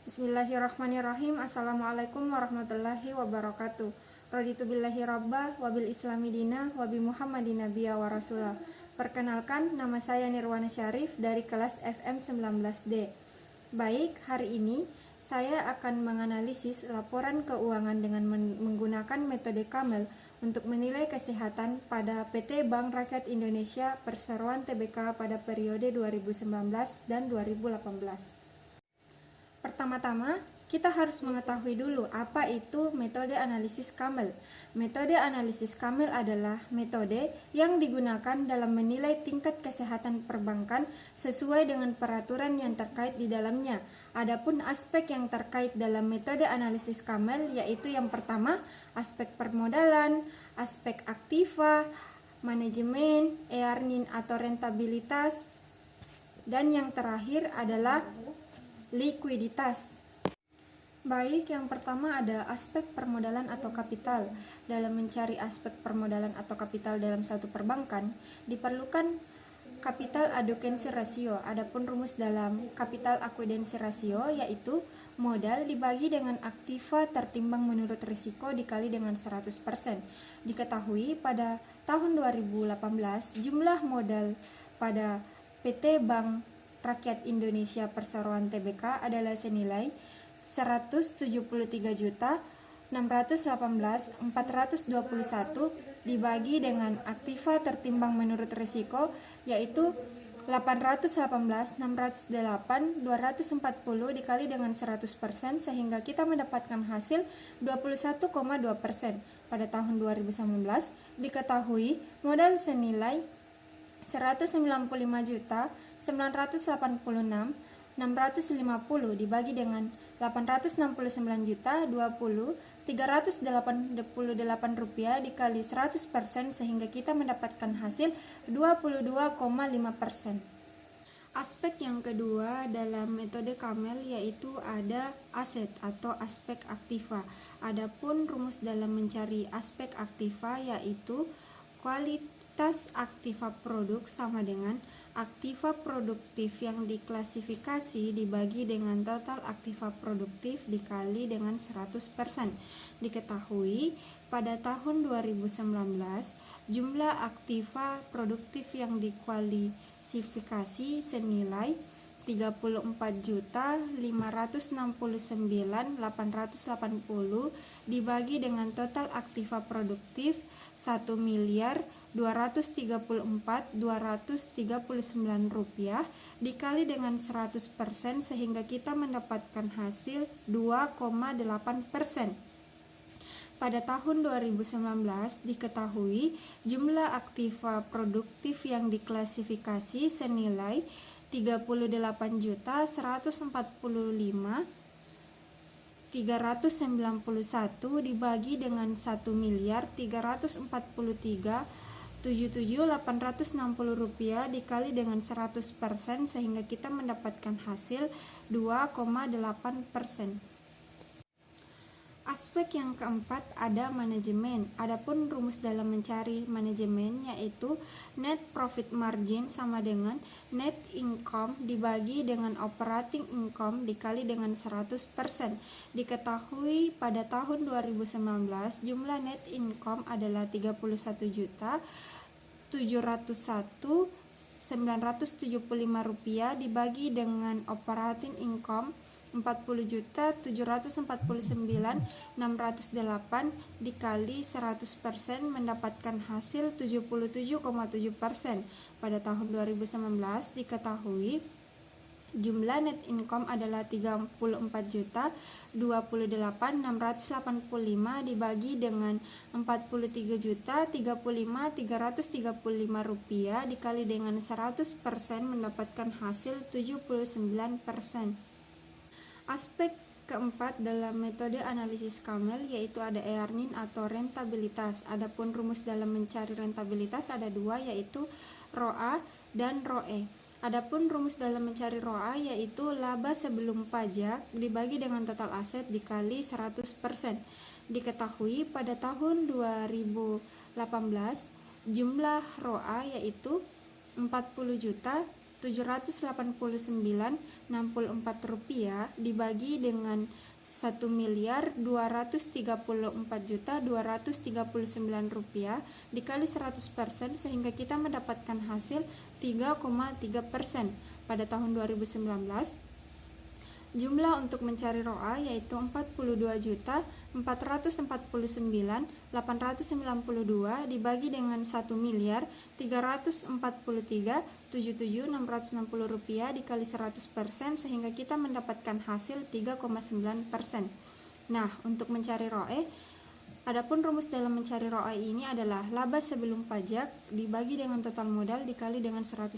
Bismillahirrahmanirrahim. Assalamualaikum warahmatullahi wabarakatuh. Raditu billahi rabba wabil islami dina wabi muhammadin nabiyya wa rasulah. Perkenalkan, nama saya Nirwana Syarif dari kelas FM 19D. Baik, hari ini saya akan menganalisis laporan keuangan dengan menggunakan metode Camel untuk menilai kesehatan pada PT Bank Rakyat Indonesia Perseroan Tbk pada periode 2019 dan 2018. Pertama-tama, kita harus mengetahui dulu apa itu metode analisis Camel. Metode analisis Camel adalah metode yang digunakan dalam menilai tingkat kesehatan perbankan sesuai dengan peraturan yang terkait di dalamnya. Adapun aspek yang terkait dalam metode analisis Camel yaitu yang pertama, aspek permodalan, aspek aktiva, manajemen, earning atau rentabilitas, dan yang terakhir adalah likuiditas. Baik, yang pertama ada aspek permodalan atau kapital. Dalam mencari aspek permodalan atau kapital dalam satu perbankan, diperlukan capital adequacy ratio. Adapun rumus dalam capital adequacy ratio yaitu modal dibagi dengan aktiva tertimbang menurut risiko dikali dengan 100%. Diketahui pada tahun 2018 jumlah modal pada PT Bank Rakyat Indonesia Perseroan Tbk adalah senilai 173.618.421 dibagi dengan aktiva tertimbang menurut risiko yaitu 818.608.240 dikali dengan 100% sehingga kita mendapatkan hasil 21,2%. Pada tahun 2019 diketahui modal senilai 195.986.650 dibagi dengan 869.020.388 rupiah dikali 100% sehingga kita mendapatkan hasil 22,5%. Aspek yang kedua dalam metode Camel yaitu ada aset atau aspek aktiva. Adapun rumus dalam mencari aspek aktiva yaitu kualitas aktiva produk sama dengan aktiva produktif yang diklasifikasi dibagi dengan total aktiva produktif dikali dengan 100%. Diketahui pada tahun 2019 jumlah aktiva produktif yang dikualifikasi senilai 34.569.880 dibagi dengan total aktiva produktif 1.234.239 rupiah dikali dengan 100% sehingga kita mendapatkan hasil 2,8%. Pada tahun 2019 diketahui jumlah aktiva produktif yang diklasifikasi senilai 38.145.391 dibagi dengan 1.343.77.860 rupiah dikali dengan 100% sehingga kita mendapatkan hasil 2,8%. Aspek yang keempat ada manajemen. Adapun rumus dalam mencari manajemen yaitu net profit margin sama dengan net income dibagi dengan operating income dikali dengan 100%. Diketahui pada tahun 2019 jumlah net income adalah 31.701.975 rupiah dibagi dengan operating income 40.749.608 dikali 100% mendapatkan hasil 77,7%. Pada tahun 2019 diketahui jumlah net income adalah 34.028.685 dibagi dengan 43.035.335 rupiah dikali dengan 100% mendapatkan hasil 79%. Aspek keempat dalam metode analisis Camel yaitu ada earning atau rentabilitas. Adapun rumus dalam mencari rentabilitas ada dua yaitu ROA dan ROE. Adapun rumus dalam mencari ROA yaitu laba sebelum pajak dibagi dengan total aset dikali 100%. Diketahui pada tahun 2018 jumlah ROA yaitu 40 juta Rp789.64 dibagi dengan Rp1.234.239 dikali 100% sehingga kita mendapatkan hasil 3,3%. Pada tahun 2019, jumlah untuk mencari ROA yaitu 42.449.892 dibagi dengan Rp1.343.77.660 dikali 100% sehingga kita mendapatkan hasil 3,9%. Nah, untuk mencari ROE, adapun rumus dalam mencari ROE ini adalah laba sebelum pajak dibagi dengan total modal dikali dengan 100%.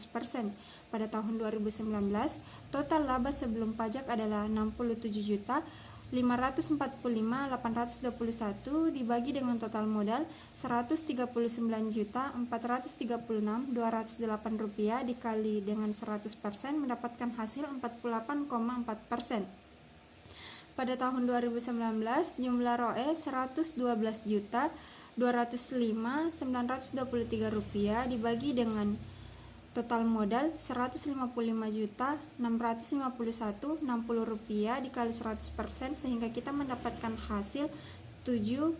Pada tahun 2019, total laba sebelum pajak adalah 67.545.821 dibagi dengan total modal Rp139.436.208 dikali dengan 100% mendapatkan hasil 48,4%. Pada tahun 2019, jumlah ROE Rp112.205.923 dibagi dengan total modal Rp155.651.60 dikali 100% sehingga kita mendapatkan hasil 72%.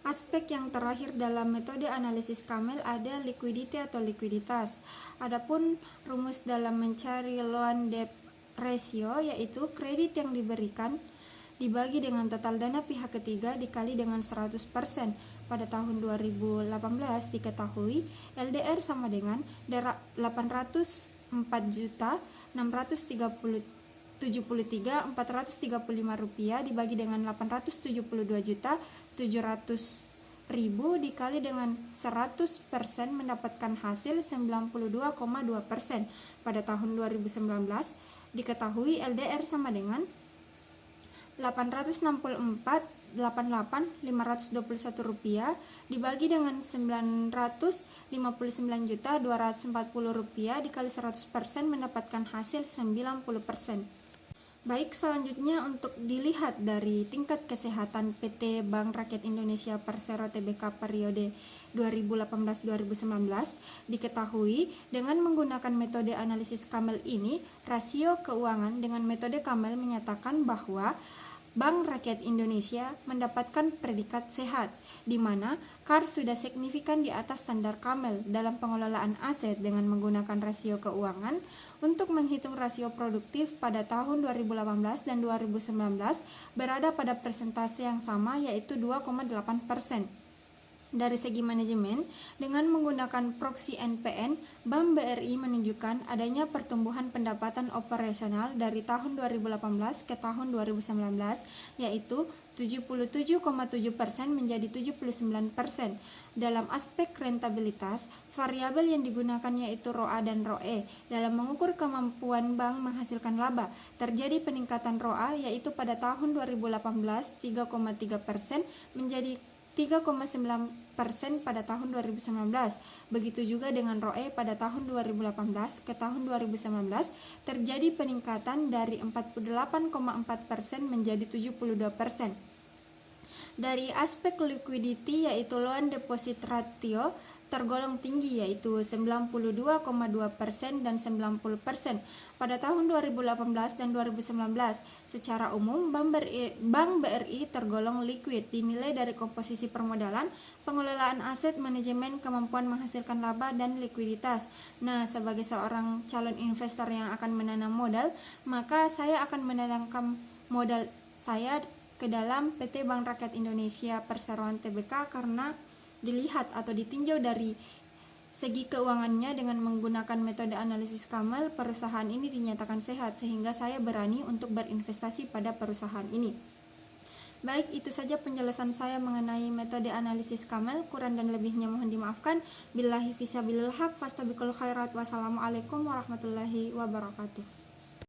Aspek yang terakhir dalam metode analisis Kamel ada liquidity atau likuiditas. Adapun rumus dalam mencari loan debt ratio yaitu kredit yang diberikan dibagi dengan total dana pihak ketiga dikali dengan 100%. Pada tahun 2018 diketahui LDR sama dengan Rp804.673.435 dibagi dengan Rp872.700.000 dikali dengan 100% mendapatkan hasil 92,2%. Pada tahun 2019 diketahui LDR sama dengan Rp864.88.521 dibagi dengan Rp959.240 dikali 100% mendapatkan hasil 90%. Baik, selanjutnya untuk dilihat dari tingkat kesehatan PT Bank Rakyat Indonesia Persero Tbk periode 2018-2019, diketahui dengan menggunakan metode analisis Kamel ini, rasio keuangan dengan metode Kamel menyatakan bahwa Bank Rakyat Indonesia mendapatkan predikat sehat, di mana KAR sudah signifikan di atas standar Kamel dalam pengelolaan aset dengan menggunakan rasio keuangan. Untuk menghitung rasio produktif pada tahun 2018 dan 2019 berada pada persentase yang sama yaitu 2,8%. Dari segi manajemen, dengan menggunakan proksi NPN, Bank BRI menunjukkan adanya pertumbuhan pendapatan operasional dari tahun 2018 ke tahun 2019, yaitu 77,7% menjadi 79%. Dalam aspek rentabilitas, variabel yang digunakan yaitu ROA dan ROE. Dalam mengukur kemampuan bank menghasilkan laba, terjadi peningkatan ROA yaitu pada tahun 2018 3,3% menjadi 3,9% pada tahun 2019. Begitu juga dengan ROE pada tahun 2018 ke tahun 2019 terjadi peningkatan dari 48,4% menjadi 72%. Dari aspek liquidity yaitu loan deposit ratio tergolong tinggi yaitu 92,2% dan 90% pada tahun 2018 dan 2019. Secara umum, Bank BRI tergolong liquid dinilai dari komposisi permodalan, pengelolaan aset, manajemen, kemampuan menghasilkan laba, dan likuiditas. Nah, sebagai seorang calon investor yang akan menanam modal, maka saya akan menanamkan modal saya ke dalam PT Bank Rakyat Indonesia Perseroan Tbk karena dilihat atau ditinjau dari segi keuangannya dengan menggunakan metode analisis Kamel, perusahaan ini dinyatakan sehat sehingga saya berani untuk berinvestasi pada perusahaan ini. Baik, itu saja penjelasan saya mengenai metode analisis Kamel. Kurang dan lebihnya mohon dimaafkan. Billahi fisabilil haq, fastabiqul khairat. Wassalamualaikum warahmatullahi wabarakatuh.